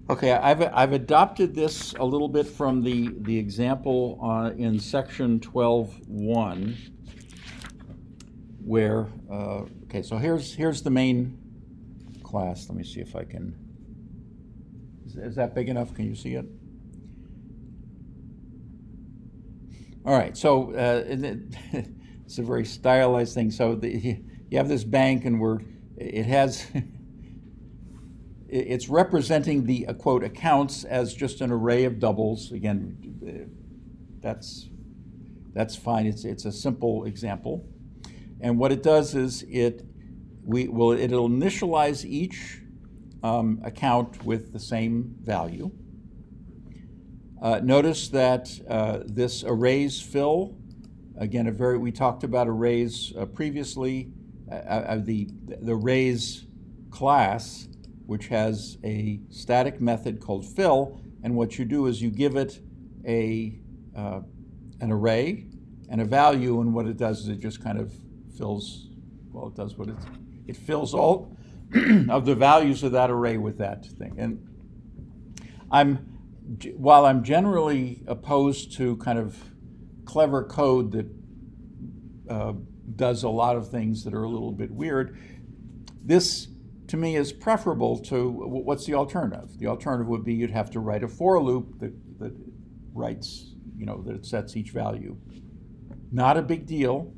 Okay, I've adopted this a little bit from the example in section 12.1, where okay, so here's the main class. Let me see if I can. Is that big enough? Can you see it? All right, so it's a very stylized thing. So you have this bank, and it has it's representing the quote accounts as just an array of doubles. Again, that's fine. It's a simple example, and what it does is it'll initialize each account with the same value. Notice that this arrays fill, again, we talked about arrays previously. The arrays class, which has a static method called fill, and what you do is you give it an array and a value, and what it does is it just kind of fills. Well, it does what it fills all of the values of that array with that thing. And while I'm generally opposed to kind of clever code that does a lot of things that are a little bit weird, this to me is preferable to what's the alternative? The alternative would be you'd have to write a for loop that writes, that it sets each value. Not a big deal,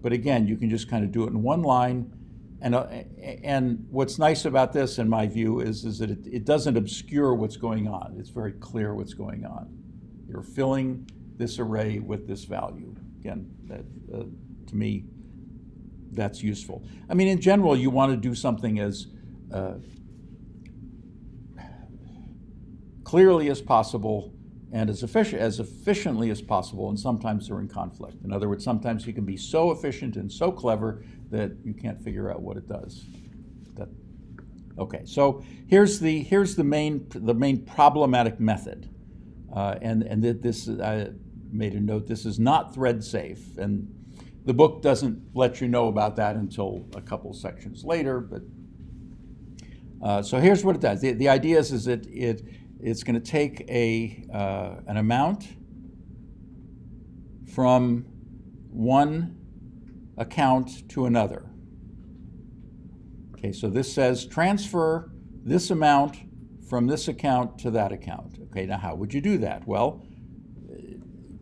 but again, you can just kind of do it in one line. And what's nice about this, in my view, is that it doesn't obscure what's going on. It's very clear what's going on. You're filling this array with this value. Again, to me, that's useful. I mean, in general, you want to do something as clearly as possible and as efficiently as possible, and sometimes they're in conflict. In other words, sometimes you can be so efficient and so clever that you can't figure out what it does. Okay, so here's the main problematic method, and this I made a note. This is not thread safe, and the book doesn't let you know about that until a couple sections later. But so here's what it does. The idea is that it's going to take an amount from one account to another. Okay, so this says transfer this amount from this account to that account. Okay, now how would you do that? Well,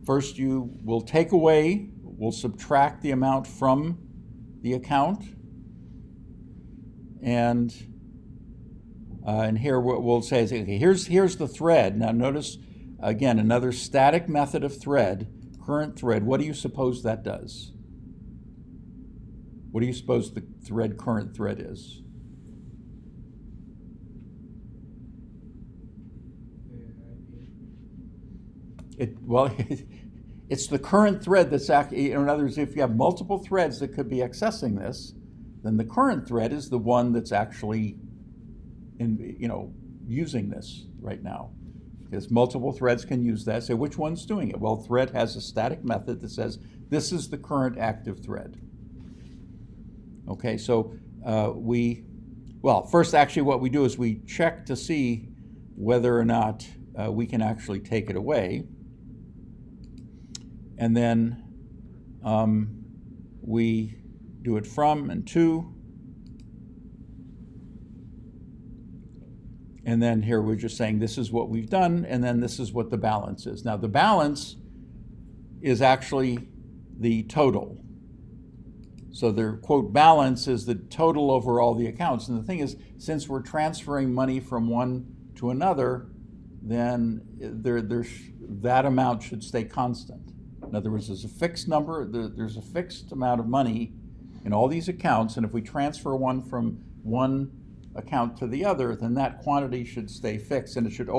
first you will we'll subtract the amount from the account, and here what we'll say is, okay, here's the thread. Now notice, again, another static method of thread, current thread. What do you suppose that does? What do you suppose the current thread is? It's the current thread that's actually, in other words, if you have multiple threads that could be accessing this, then the current thread is the one that's actually using this right now. Because multiple threads can use that. So which one's doing it? Well, thread has a static method that says this is the current active thread. Okay, so first actually what we do is we check to see whether or not we can actually take it away. And then we do it from and to. And then here we're just saying this is what we've done, and then this is what the balance is. Now the balance is actually the total. So the quote balance is the total over all the accounts. And the thing is, since we're transferring money from one to another, then that amount should stay constant. In other words, there's a fixed number, there's a fixed amount of money in all these accounts, and if we transfer one from one account to the other, then that quantity should stay fixed, and it should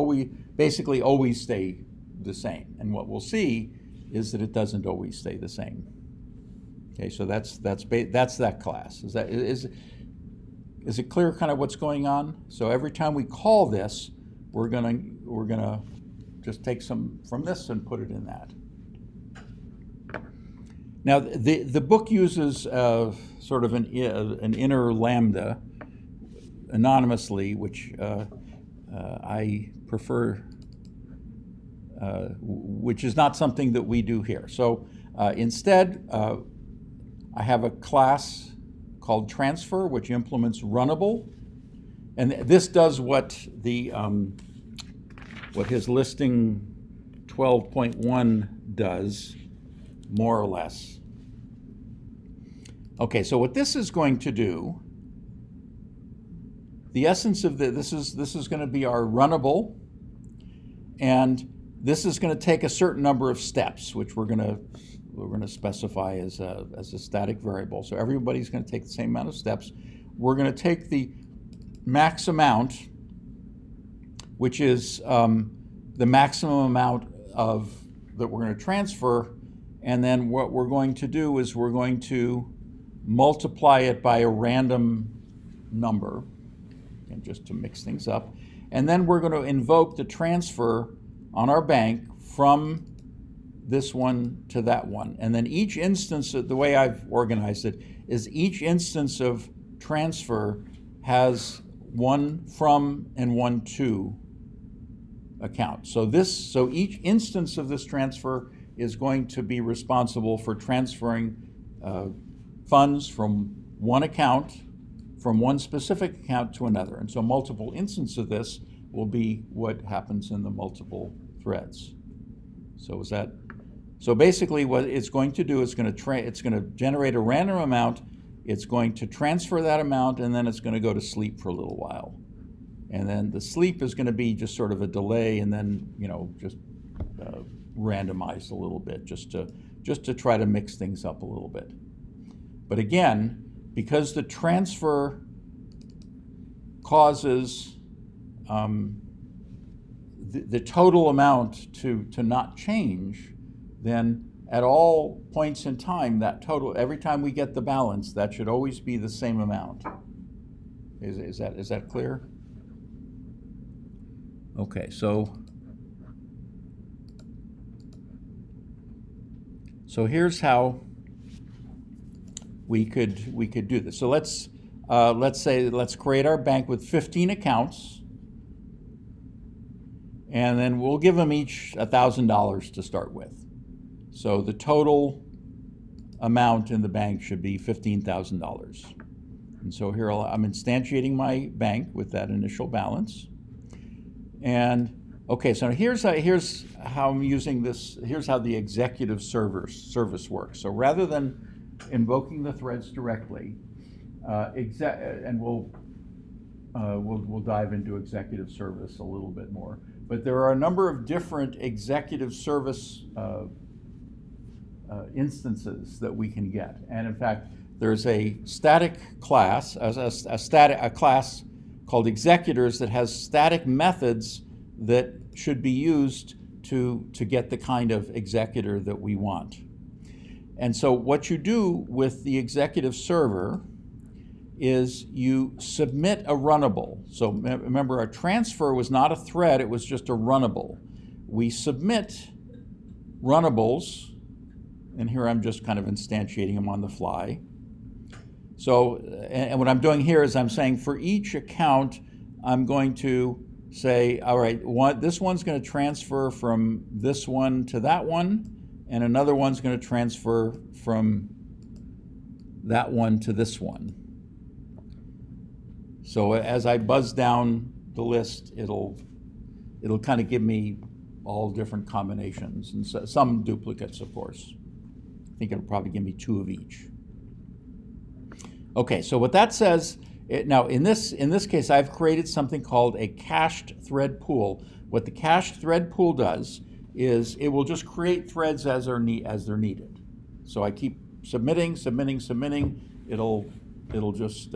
basically always stay the same. And what we'll see is that it doesn't always stay the same. Okay, so that's that class. Is it clear kind of what's going on? So every time we call this, we're gonna just take some from this and put it in that. Now the book uses sort of an inner lambda anonymously, which I prefer, which is not something that we do here. So instead, I have a class called transfer, which implements runnable. And this does what his listing 12.1 does, more or less. Okay, so what this is going to do, the essence of this is going to be our runnable, and this is going to take a certain number of steps, which we're going to specify as a static variable. So everybody's going to take the same amount of steps. We're going to take the max amount, which is the maximum amount that we're going to transfer, and then what we're going to do is we're going to multiply it by a random number, and just to mix things up, and then we're going to invoke the transfer on our bank from this one to that one. And then each instance, the way I've organized it, is each instance of transfer has one from and one to account. So each instance of this transfer is going to be responsible for transferring funds from one account, from one specific account to another. And so multiple instances of this will be what happens in the multiple threads. So basically what it's going to do is it's going to generate a random amount, it's going to transfer that amount, and then it's going to go to sleep for a little while. And then the sleep is going to be just sort of a delay, and then just randomized a little bit, just to try to mix things up a little bit. But again, because the transfer causes the total amount to not change, then at all points in time, that total, every time we get the balance, that should always be the same amount. Is that clear? Okay, so here's how we could do this. So let's create our bank with 15 accounts, and then we'll give them each $1,000 to start with. So the total amount in the bank should be $15,000. And so here I'm instantiating my bank with that initial balance. And okay, so here's how I'm using this. Here's how the executive service works. So rather than invoking the threads directly, and we'll dive into executive service a little bit more. But there are a number of different executive service instances that we can get. And in fact, there's a static class, a class called executors that has static methods that should be used to get the kind of executor that we want. And so what you do with the executive server is you submit a runnable. So remember, our transfer was not a thread, it was just a runnable. We submit runnables, and here I'm just kind of instantiating them on the fly. So, and what I'm doing here is I'm saying for each account, I'm going to say, all right, this one's going to transfer from this one to that one, and another one's going to transfer from that one to this one. So as I buzz down the list, it'll kind of give me all different combinations, and so, some duplicates, of course. I think it'll probably give me 2 of each. Okay, so what that says, now in this case, I've created something called a cached thread pool. What the cached thread pool does is it will just create threads as they're needed. So I keep submitting. It'll just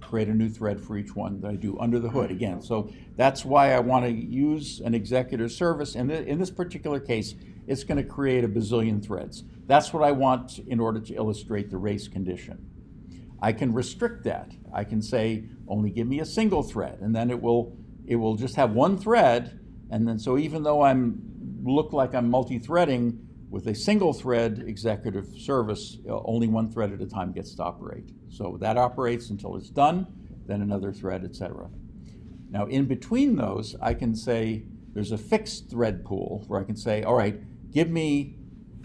create a new thread for each one that I do under the hood again. So that's why I want to use an executor service. And in this particular case, it's going to create a bazillion threads. That's what I want in order to illustrate the race condition. I can restrict that. I can say, only give me a single thread, and then it will just have one thread, and then so even though look like I'm multi-threading, with a single thread executive service, only one thread at a time gets to operate. So that operates until it's done, then another thread, etc. Now, in between those, I can say there's a fixed thread pool where I can say, all right, give me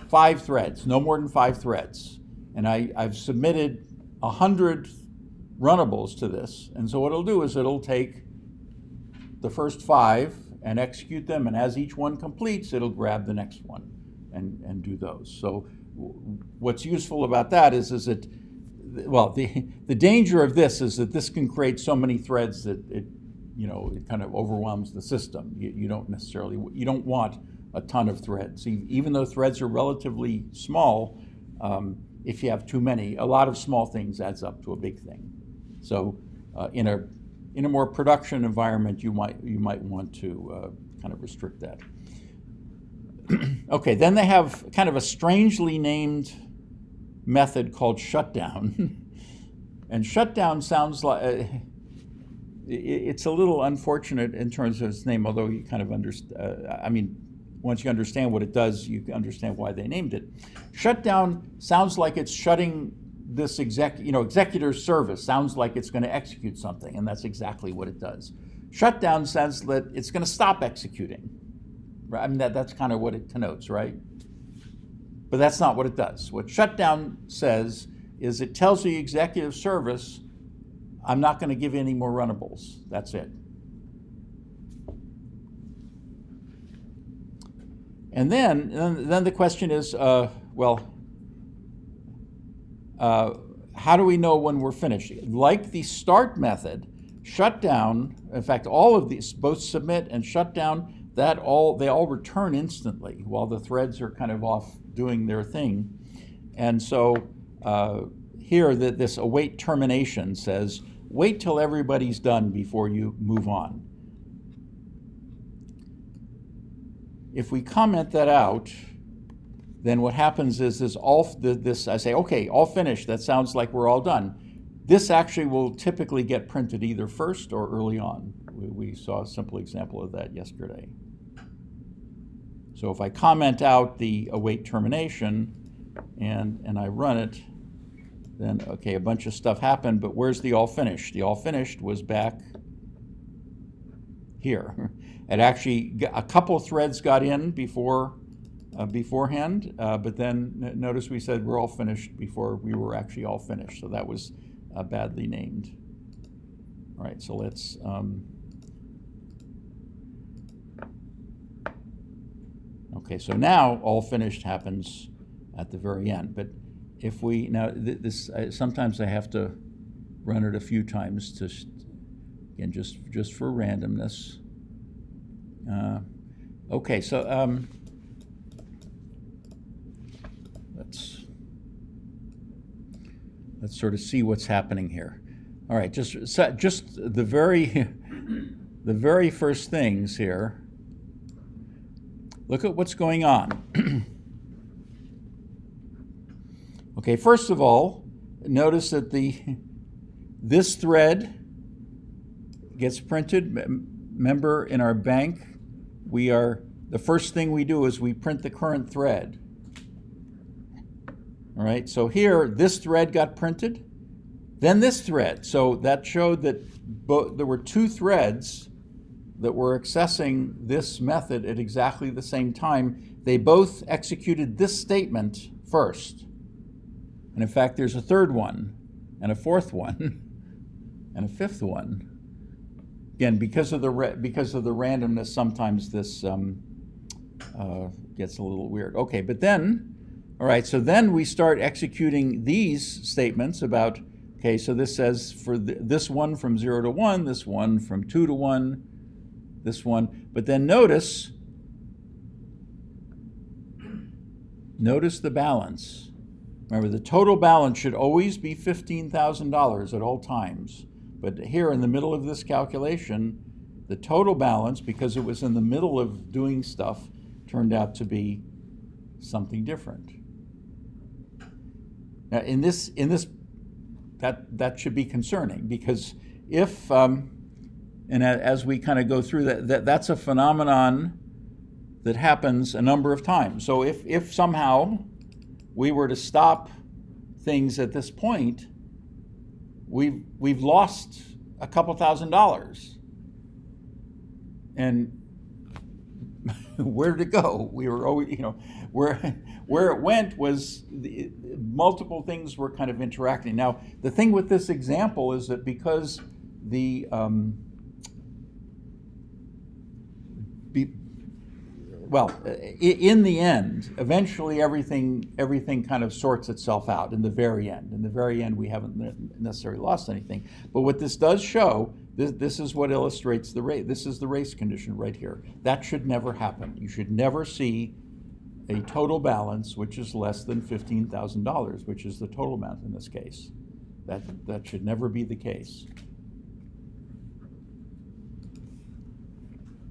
5 threads, no more than 5 threads. And I've submitted 100 runnables to this. And so what it'll do is it'll take the first 5 and execute them. And as each one completes, it'll grab the next one and do those. So what's useful about that is it, well, the danger of this is that this can create so many threads that it kind of overwhelms the system. You don't want a ton of threads. Even though threads are relatively small, if you have too many, a lot of small things adds up to a big thing. So in a more production environment, you might want to kind of restrict that. Okay, then they have kind of a strangely named method called shutdown. And shutdown sounds like, it's a little unfortunate in terms of its name, although you kind of understand, once you understand what it does, you understand why they named it. Shutdown sounds like it's shutting this executor service, sounds like it's going to execute something, and that's exactly what it does. Shutdown says that it's going to stop executing. Right? That's kind of what it connotes, right? But that's not what it does. What shutdown says is it tells the executive service, I'm not going to give any more runnables. That's it. And then the question is, how do we know when we're finished? Like the start method, shutdown, in fact, all of these, both submit and shutdown, they all return instantly while the threads are kind of off doing their thing. And so here, this await termination says, wait till everybody's done before you move on. If we comment that out, then what happens is I say, okay, all finished. That sounds like we're all done. This actually will typically get printed either first or early on. We saw a simple example of that yesterday. So if I comment out the await termination and I run it, then okay, a bunch of stuff happened, but where's the all finished? The all finished was back here. It actually, a couple of threads got in beforehand, but then notice we said we're all finished before we were actually all finished. So that was badly named. All right, so let's, okay, so now all finished happens at the very end. But if we, now this, sometimes I have to run it a few times to, again, just for randomness. Okay, so let's sort of see what's happening here. All right, just the very first things here. Look at what's going on. Okay, first of all, notice that this thread gets printed. Remember, in our bank, the first thing we do is we print the current thread. All right, so here, this thread got printed, then this thread. So that showed that there were 2 threads that were accessing this method at exactly the same time. They both executed this statement first. And in fact, there's a 3rd one, and a 4th one, and a 5th one. Again, because of the randomness, sometimes this gets a little weird. Okay, but then, all right, so then we start executing these statements about, okay, so this says for this one from 0 to 1, this one from 2 to 1, this one. But then notice the balance. Remember, the total balance should always be $15,000 at all times. But here in the middle of this calculation, the total balance, because it was in the middle of doing stuff, turned out to be something different. Now, in this that should be concerning, because if and as we kind of go through that's a phenomenon that happens a number of times. So if somehow we were to stop things at this point, we've lost a couple $1,000. And where did it go? We were always, where it went was multiple things were kind of interacting. Now, the thing with this example is that because the in the end, eventually everything kind of sorts itself out in the very end. In the very end, we haven't necessarily lost anything. But what this does show, this is what illustrates the race. This is the race condition right here. That should never happen. You should never see a total balance which is less than $15,000, which is the total amount in this case. That should never be the case.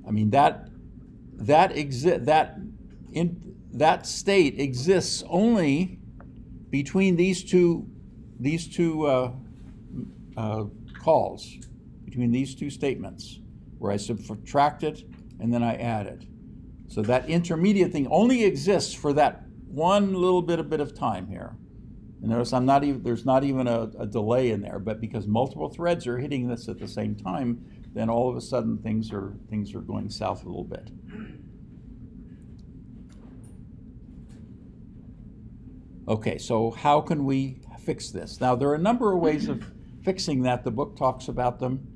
I mean, that state exists only between these two calls, between these two statements, where I subtract it and then I add it. So that intermediate thing only exists for that one little bit of time here. And notice there's not even a delay in there, but because multiple threads are hitting this at the same time, then all of a sudden things are going south a little bit. Okay, so how can we fix this? Now, there are a number of ways of fixing that. The book talks about them.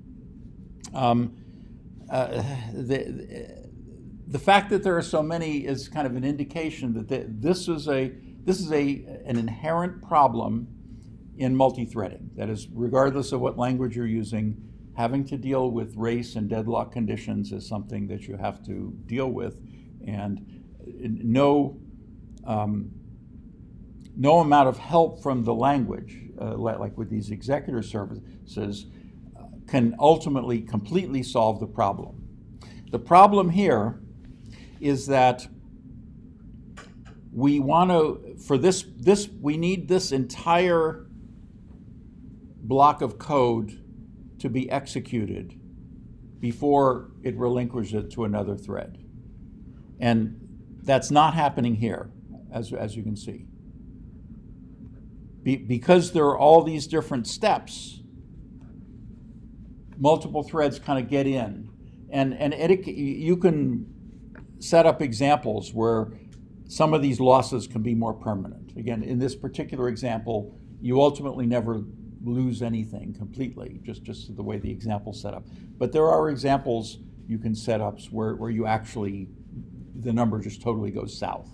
The fact that there are so many is kind of an indication that this is an inherent problem in multi-threading. That is, regardless of what language you're using, having to deal with race and deadlock conditions is something that you have to deal with, and no amount of help from the language, like with these executor services, can ultimately completely solve the problem. The problem here is that we want to, we need this entire block of code to be executed before it relinquishes it to another thread. And that's not happening here, as you can see. Because there are all these different steps, multiple threads kind of get in. And you can set up examples where some of these losses can be more permanent. Again, in this particular example, you ultimately never lose anything completely, just the way the example's set up. But there are examples you can set up where you actually, the number just totally goes south.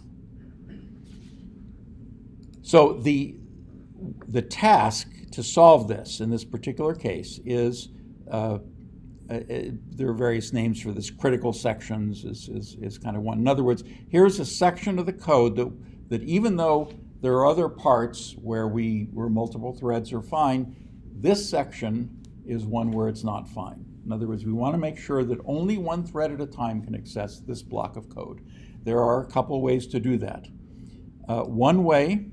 So the task to solve this in this particular case is, there are various names for this. Critical sections is kind of one. In other words, here's a section of the code that even though there are other parts where multiple threads are fine, this section is one where it's not fine. In other words, we want to make sure that only one thread at a time can access this block of code. There are a couple ways to do that. One way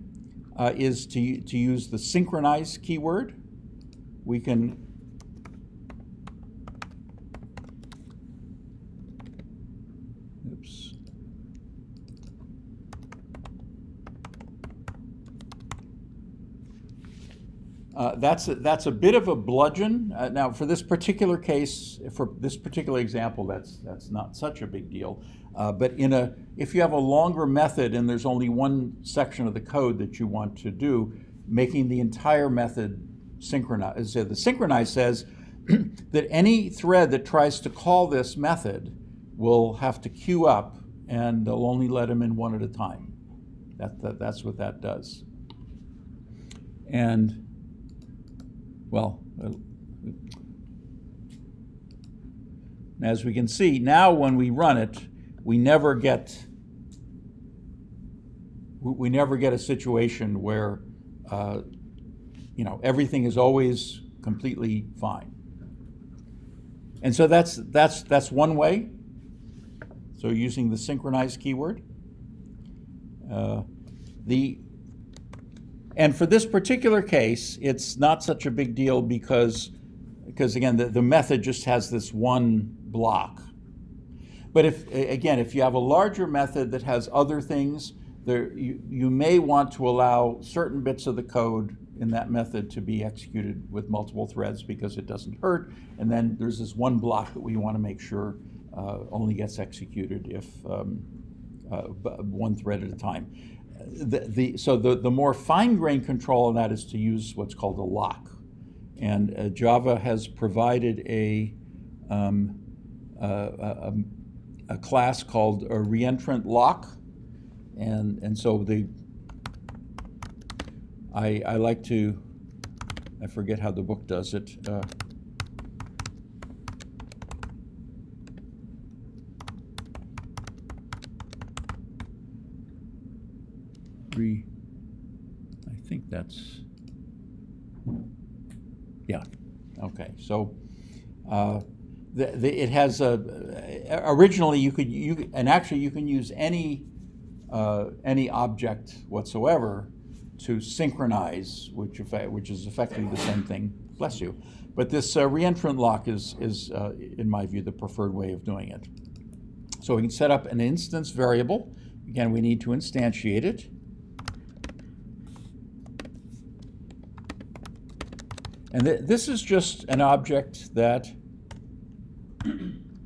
is to use the synchronize keyword. We can that's a bit of a bludgeon. Now, for this particular case, for this particular example, that's not such a big deal. But if you have a longer method and there's only one section of the code that you want to do, making the entire method synchronize. The synchronize says that any thread that tries to call this method will have to queue up, and they'll only let them in one at a time. That's what that does. And well, as we can see, now when we run it, we never get a situation where everything is always completely fine. And so that's one way. So using the synchronize keyword. And for this particular case, it's not such a big deal because again, the method just has this one block. But if you have a larger method that has other things, you may want to allow certain bits of the code in that method to be executed with multiple threads because it doesn't hurt. And then there's this one block that we want to make sure only gets executed if one thread at a time. So the more fine-grained control of that is to use what's called a lock. And Java has provided a class called a reentrant lock. And so I like to, I forget how the book does it. I think that's, yeah, okay. So it has originally you can use any object whatsoever to synchronize, which is effectively the same thing. Bless you. But this reentrant lock is in my view the preferred way of doing it. So we can set up an instance variable. Again, we need to instantiate it. And this is just an object that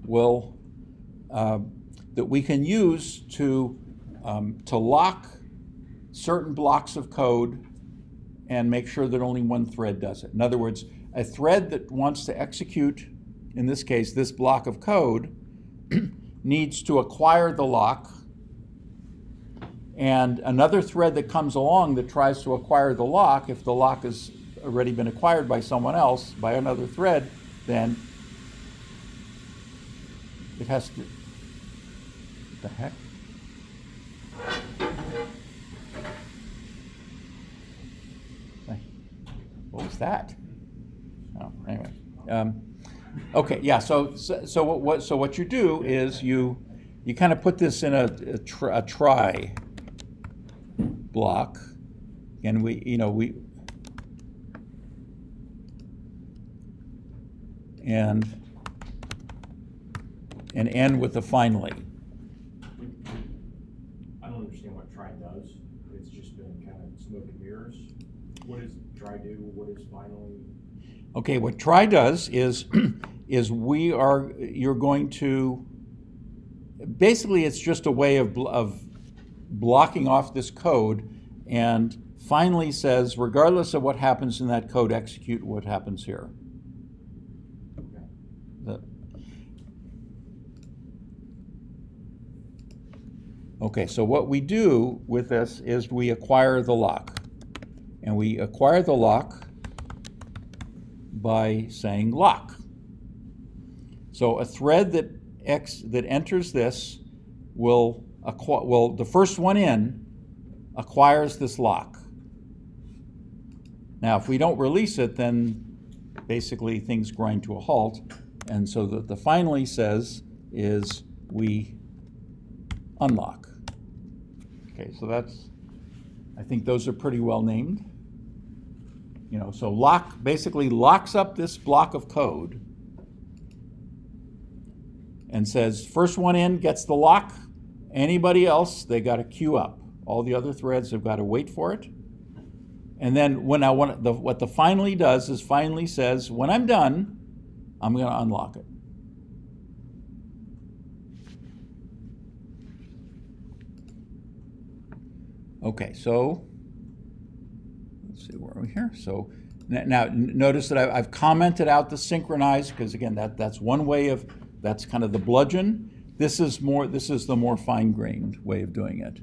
will that we can use to lock certain blocks of code and make sure that only one thread does it. In other words, a thread that wants to execute, in this case, this block of code, needs to acquire the lock, and another thread that comes along that tries to acquire the lock, if the lock has already been acquired by someone else, by another thread, then it has to, what the heck? What was that? Oh, anyway. Okay, yeah. So what you do is you kind of put this in a try block, and we and end with a finally. I don't understand what try does. It's just been kind of smoke and mirrors. What does try do? What is finally? Okay, what try does is you're going to, basically it's just a way of blocking off this code, and finally says, regardless of what happens in that code, execute what happens here. Okay, so what we do with this is we acquire the lock. And we acquire the lock by saying lock. So a thread that enters this will the first one in acquires this lock. Now, if we don't release it, then basically things grind to a halt. And so the finally says is we unlock. Okay, so I think those are pretty well named. So lock basically locks up this block of code and says, first one in gets the lock. Anybody else, they got to queue up. All the other threads have got to wait for it. And then what the finally does is finally says, when I'm done, I'm going to unlock it. Okay, so let's see, where are we here? So now notice that I've commented out the synchronize, because again, that's one way of, that's kind of the bludgeon. This is the more fine-grained way of doing it.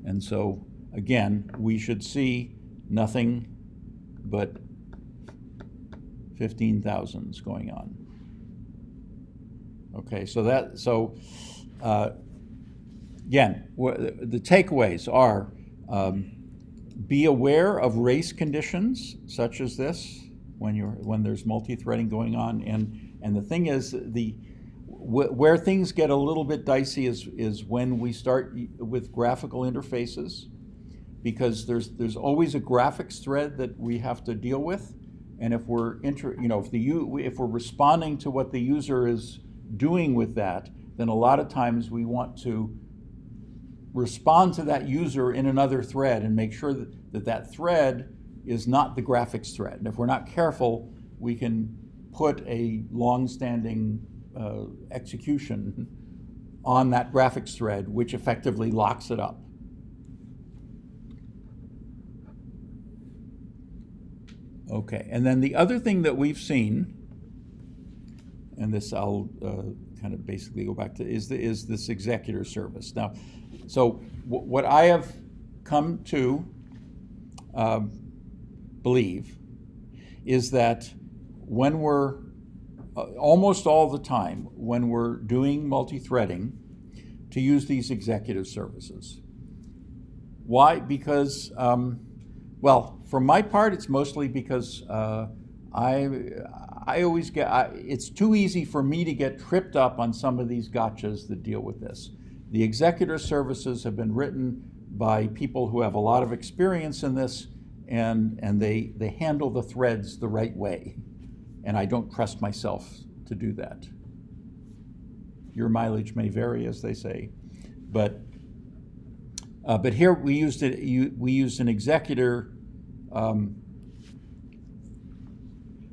And so again, we should see nothing but 15,000s going on. Okay, so again, the takeaways are, be aware of race conditions such as this when there's multi-threading going on, and the thing is where things get a little bit dicey is when we start with graphical interfaces, because there's always a graphics thread that we have to deal with, and if we're if we're responding to what the user is doing with that, then a lot of times we want to respond to that user in another thread and make sure that thread is not the graphics thread. And if we're not careful, we can put a long-standing execution on that graphics thread, which effectively locks it up. Okay, and then the other thing that we've seen, and this I'll kind of basically go back to, is this executor service. Now, so what I have come to believe is that when we're almost all the time when we're doing multi-threading, to use these executive services. Why? Because, well, for my part, it's mostly because I always get, it's too easy for me to get tripped up on some of these gotchas that deal with this. The executor services have been written by people who have a lot of experience in this, and they handle the threads the right way. And I don't trust myself to do that. Your mileage may vary, as they say, but here we used an executor.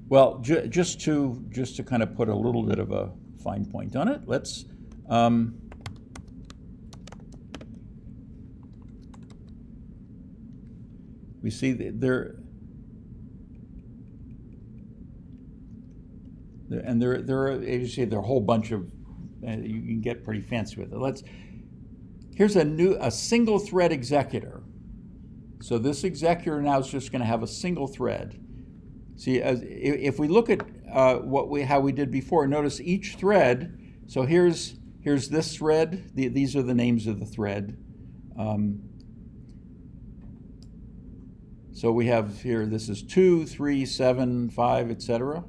Well, just to kind of put a little bit of a fine point on it, let's. We see that there are, as you see, there are a whole bunch of, you can get pretty fancy with it. Here's a single thread executor. So this executor now is just going to have a single thread. See, if we look at how we did before, notice each thread. So here's this thread. These are the names of the thread. So we have here, this is 2, 3, 7, 5, etc.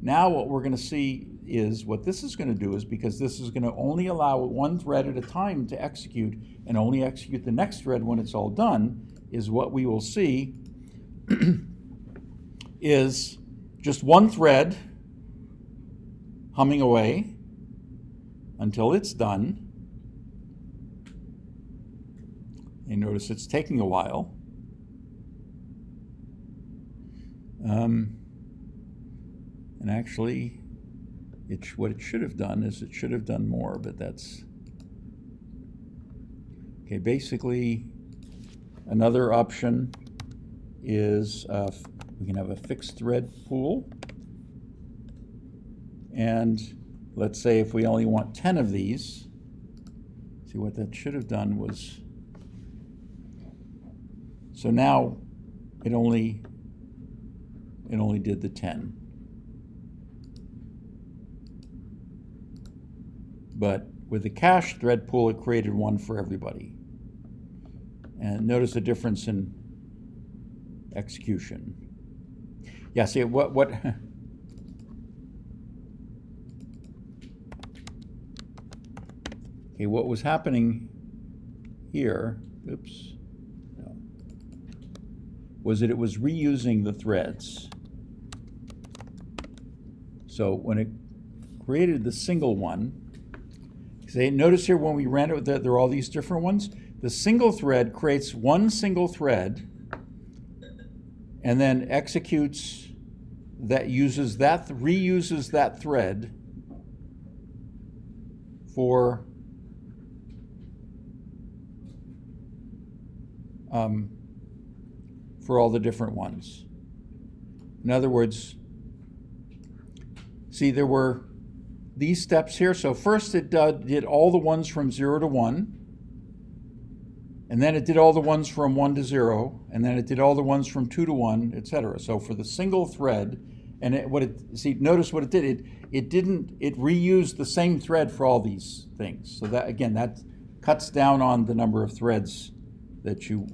Now what we're going to see is what this is going to do is, because this is going to only allow one thread at a time to execute and only execute the next thread when it's all done, is what we will see is just one thread humming away until it's done. You notice it's taking a while. And actually, what it should have done is it should have done more, but that's okay. Basically, another option is we can have a fixed thread pool, and let's say if we only want 10 of these, see what that should have done was, so now it only did the 10. But with the cache thread pool, it created one for everybody. And notice the difference in execution. Yeah, see what okay, what was happening here, oops, no, was that it was reusing the threads. So when it created the single one, notice here when we ran it, there are all these different ones. The single thread creates one single thread and then executes that, reuses that thread for all the different ones. In other words, see, there were these steps here. So first it did all the ones from 0 to 1, and then it did all the ones from 1 to 0, and then it did all the ones from 2 to 1, etc. So for the single thread, and notice what it did. It reused the same thread for all these things. So that, again, that cuts down on the number of threads that you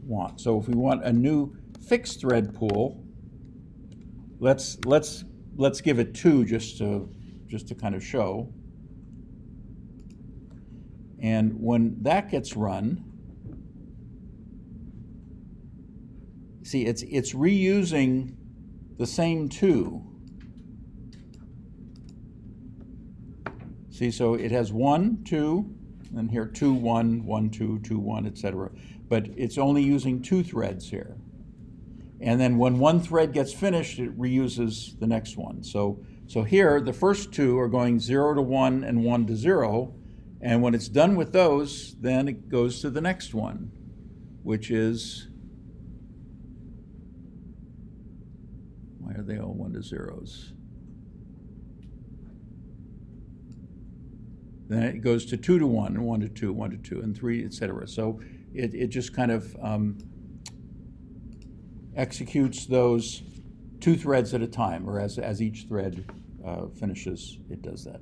want. So if we want a new fixed thread pool, let's give it 2 just to kind of show. And when that gets run, see, it's reusing the same 2. See, so it has 1, 2, and here 2, 1, 1, 2, 2, 1, etc. But it's only using 2 threads here. And then when one thread gets finished, it reuses the next one. So So here, the first two are going 0 to 1 and 1 to 0, and when it's done with those, then it goes to the next one, which is, why are they all 1 to 0s? Then it goes to 2 to 1, and 1 to 2, 1 to 2, and 3, etc. So it just kind of executes those 2 threads at a time, or as each thread finishes, it does that.